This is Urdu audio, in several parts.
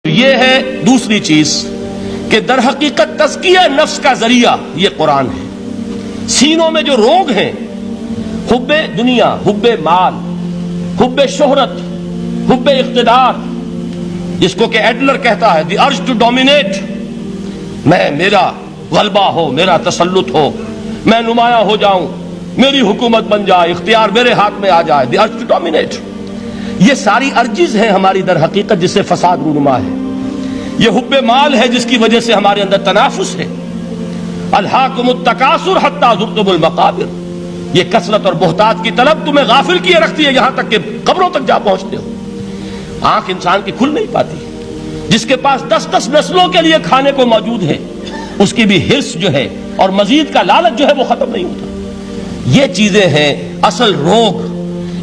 یہ ہے دوسری چیز کہ در حقیقت تزکیہ نفس کا ذریعہ یہ قرآن ہے۔ سینوں میں جو روگ ہیں، حب دنیا، حب مال، حب شہرت، حب اقتدار، جس کو کہ ایڈلر کہتا ہے دی ارج ٹو ڈومینیٹ، میرا غلبہ ہو، میرا تسلط ہو، میں نمایاں ہو جاؤں، میری حکومت بن جائے، اختیار میرے ہاتھ میں آ جائے، دی ارج ٹو ڈومینیٹ، یہ ساری ارجز ہیں ہماری در حقیقت جس سے فساد رونما ہے۔ یہ حب مال ہے جس کی وجہ سے ہمارے اندر تنافس ہے۔ الہاکم التکاثر حتی زرتم المقابر، یہ کثرت اور بہتات کی طلب تمہیں غافل کیے رکھتی ہے یہاں تک کہ قبروں تک جا پہنچتے ہو۔ آنکھ انسان کی کھل نہیں پاتی، جس کے پاس 10 نسلوں کے لیے کھانے کو موجود ہے، اس کی بھی حرص جو ہے اور مزید کا لالچ جو ہے وہ ختم نہیں ہوتا۔ یہ چیزیں ہیں اصل روگ،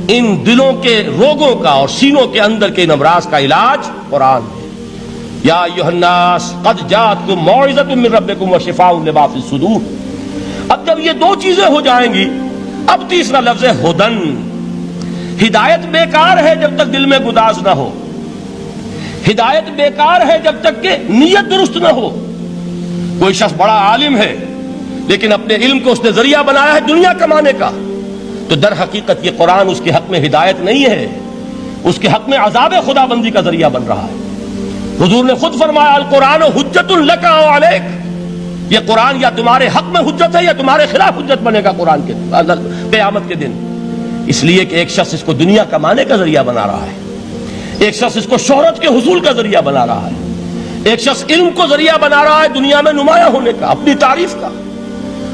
ان دلوں کے روگوں کا اور سینوں کے اندر کے ان امراض کا علاج قرآن ہے۔ یا ایھا الناس قد جاءتکم موعظۃ من ربکم وشفاء لما فی الصدور۔ اب جب یہ دو چیزیں ہو جائیں گی، اب تیسرا لفظ ہے ہدن۔ ہدایت بیکار ہے جب تک دل میں گداز نہ ہو، ہدایت بیکار ہے جب تک کہ نیت درست نہ ہو۔ کوئی شخص بڑا عالم ہے لیکن اپنے علم کو اس نے ذریعہ بنایا ہے دنیا کمانے کا، تو در حقیقت یہ قرآن اس کے حق میں ہدایت نہیں ہے، اس کے حق میں عذاب خدا بندی کا ذریعہ بن رہا ہے۔ حضور نے خود فرمایا القرآن حجت لک او علیک، یہ قرآن یا تمہارے حق میں حجت ہے یا تمہارے خلاف حجت بنے گا قرآن کے قیامت کے دن۔ اس لیے کہ ایک شخص اس کو دنیا کمانے کا ذریعہ بنا رہا ہے، ایک شخص اس کو شہرت کے حصول کا ذریعہ بنا رہا ہے، ایک شخص علم کو ذریعہ بنا رہا ہے دنیا میں نمایاں ہونے کا، اپنی تعریف کا۔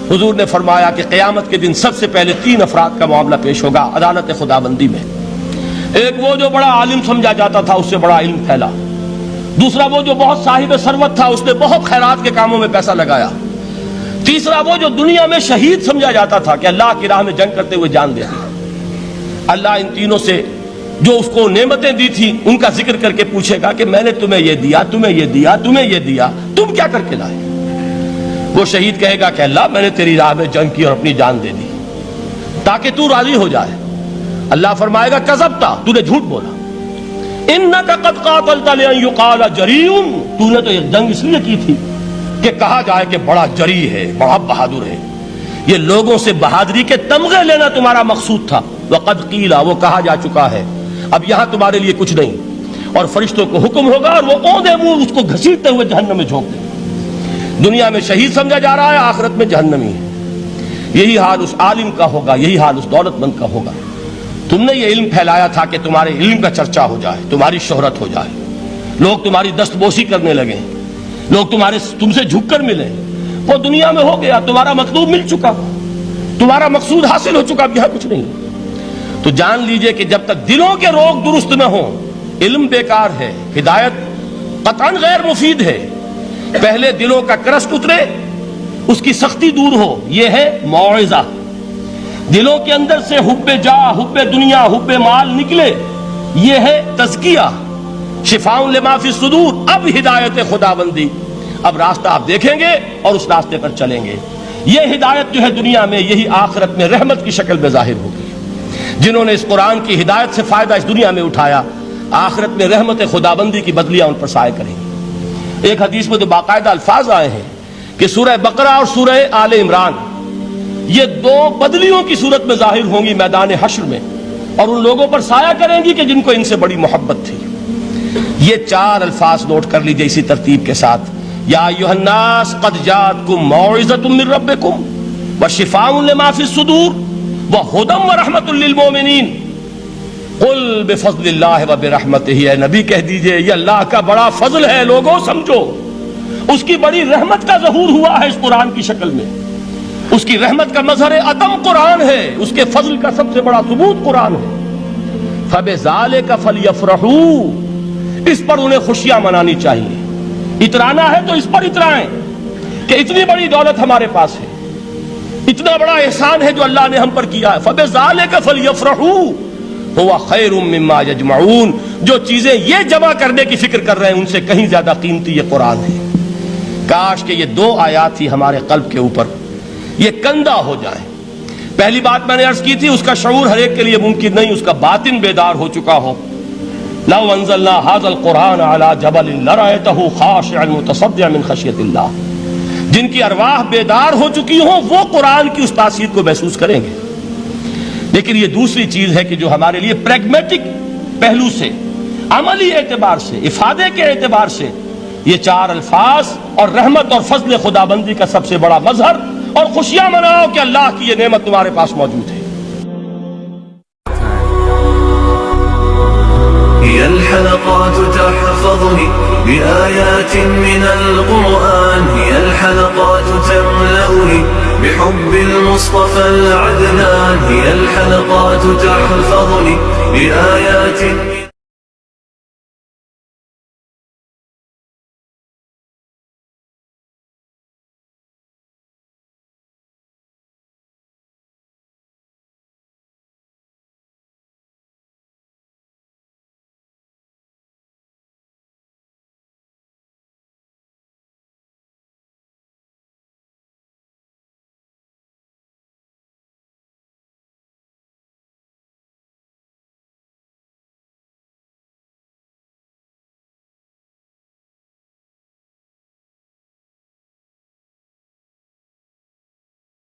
حضور نے فرمایا کہ قیامت کے دن سب سے پہلے 3 افراد کا معاملہ پیش ہوگا عدالت خدا بندی میں۔ ایک وہ جو بڑا عالم سمجھا جاتا تھا، اس سے بڑا علم پھیلا۔ دوسرا وہ جو بہت صاحب ثروت تھا، اس نے بہت خیرات کے کاموں میں پیسہ لگایا۔ تیسرا وہ جو دنیا میں شہید سمجھا جاتا تھا کہ اللہ کی راہ میں جنگ کرتے ہوئے جان دیا۔ اللہ ان تینوں سے جو اس کو نعمتیں دی تھی ان کا ذکر کر کے پوچھے گا کہ میں نے تمہیں یہ دیا، تمہیں یہ دیا، تمہیں یہ دیا، تم کیا کر کے لائے؟ وہ شہید کہے گا کہ اللہ میں نے تیری راہ میں جنگ کی اور اپنی جان دے دی تاکہ تو راضی ہو جائے۔ اللہ فرمائے گا کذبتا، تو نے جھوٹ بولا، انک قد قاتلت لان یقال جریء، تو نے تو یہ جنگ اس لیے کی تھی کہ کہا جائے کہ بڑا جری ہے، بڑا بہادر ہے۔ یہ لوگوں سے بہادری کے تمغے لینا تمہارا مقصود تھا۔ وقد قیل، وہ کہا جا چکا ہے، اب یہاں تمہارے لیے کچھ نہیں۔ اور فرشتوں کو حکم ہوگا اور وہ اوندے منہ اس کو گھسیٹتے ہوئے جہنم میں جھونک دیں۔ دنیا میں شہید سمجھا جا رہا ہے، آخرت میں جہنمی ہے۔ یہی حال اس عالم کا ہوگا، یہی حال اس دولت مند کا ہوگا۔ تم نے یہ علم پھیلایا تھا کہ تمہارے علم کا چرچا ہو جائے، تمہاری شہرت ہو جائے، لوگ تمہاری دستبوسی کرنے لگیں، لوگ تم سے جھک کر ملیں۔ وہ دنیا میں ہو گیا، تمہارا مطلوب مل چکا، تمہارا مقصود حاصل ہو چکا، اب یہاں کچھ نہیں۔ تو جان لیجئے کہ جب تک دلوں کے روگ درست نہ ہوں، علم بیکار ہے، ہدایت قطعاً غیر مفید ہے۔ پہلے دلوں کا کرست اترے، اس کی سختی دور ہو، یہ ہے موعظہ۔ دلوں کے اندر سے حب جاہ، حب دنیا، حب مال نکلے، یہ ہے تزکیہ، شفاء لما فی الصدور۔ اب ہدایت خدا بندی، اب راستہ آپ دیکھیں گے اور اس راستے پر چلیں گے۔ یہ ہدایت جو ہے دنیا میں، یہی آخرت میں رحمت کی شکل میں ظاہر ہوگی۔ جنہوں نے اس قرآن کی ہدایت سے فائدہ اس دنیا میں اٹھایا، آخرت میں رحمت خدا بندی کی بدلیاں ان پر سایہ کریں گی۔ ایک حدیث میں تو باقاعدہ الفاظ آئے ہیں کہ سورہ بقرہ اور سورہ آل عمران یہ 2 بدلیوں کی صورت میں ظاہر ہوں گی میدان حشر میں، اور ان لوگوں پر سایہ کریں گی کہ جن کو ان سے بڑی محبت تھی۔ یہ 4 الفاظ نوٹ کر لیجئے اسی ترتیب کے ساتھ۔ یا ایھا الناس قد جاءتکم موعظۃ من ربکم وشفاء لما فی الصدور وہدی ورحمۃ للمؤمنین قل بفضل اللہ وبرحمتہ، اے نبی کہہ دیجئے یہ اللہ کا بڑا فضل ہے، لوگوں سمجھو، اس کی بڑی رحمت کا ظہور ہوا ہے اس قرآن کی شکل میں۔ اس کی رحمت کا مظہر عدم قرآن ہے، اس کے فضل کا سب سے بڑا ثبوت قرآن ہے۔ فبذالک فلیفرحوا، اس پر انہیں خوشیاں منانی چاہیے۔ اترانا ہے تو اس پر اترائیں کہ اتنی بڑی دولت ہمارے پاس ہے، اتنا بڑا احسان ہے جو اللہ نے ہم پر کیا ہے۔ فبذالک فلیفرحوا هو خیر مما یجمعون، جو چیزیں یہ جمع کرنے کی فکر کر رہے ہیں ان سے کہیں زیادہ قیمتی یہ قرآن ہے۔ کاش کہ یہ 2 آیات ہی ہمارے قلب کے اوپر یہ کندہ ہو جائیں۔ پہلی بات میں نے عرض کی تھی، اس کا شعور ہر ایک کے لیے ممکن نہیں، اس کا باطن بیدار ہو چکا ہو، لو انزلنا هذا القرآن على جبل لرأيته خاشعا متصدعا من خشیۃ اللہ، جن کی ارواح بیدار ہو چکی ہوں وہ قرآن کی اس تاثیر کو محسوس کریں گے۔ لیکن یہ دوسری چیز ہے کہ جو ہمارے لیے پریگمیٹک پہلو سے، عملی اعتبار سے، افادے کے اعتبار سے یہ چار الفاظ اور رحمت اور فضل خدابندی کا سب سے بڑا مظہر، اور خوشیاں مناؤ کہ اللہ کی یہ نعمت تمہارے پاس موجود ہے۔ هي الحلقات تحفظني بآيات من القرآن، هي الحلقات تملأني بحب المصطفى العدنان، هي الحلقات تحفظني بآيات من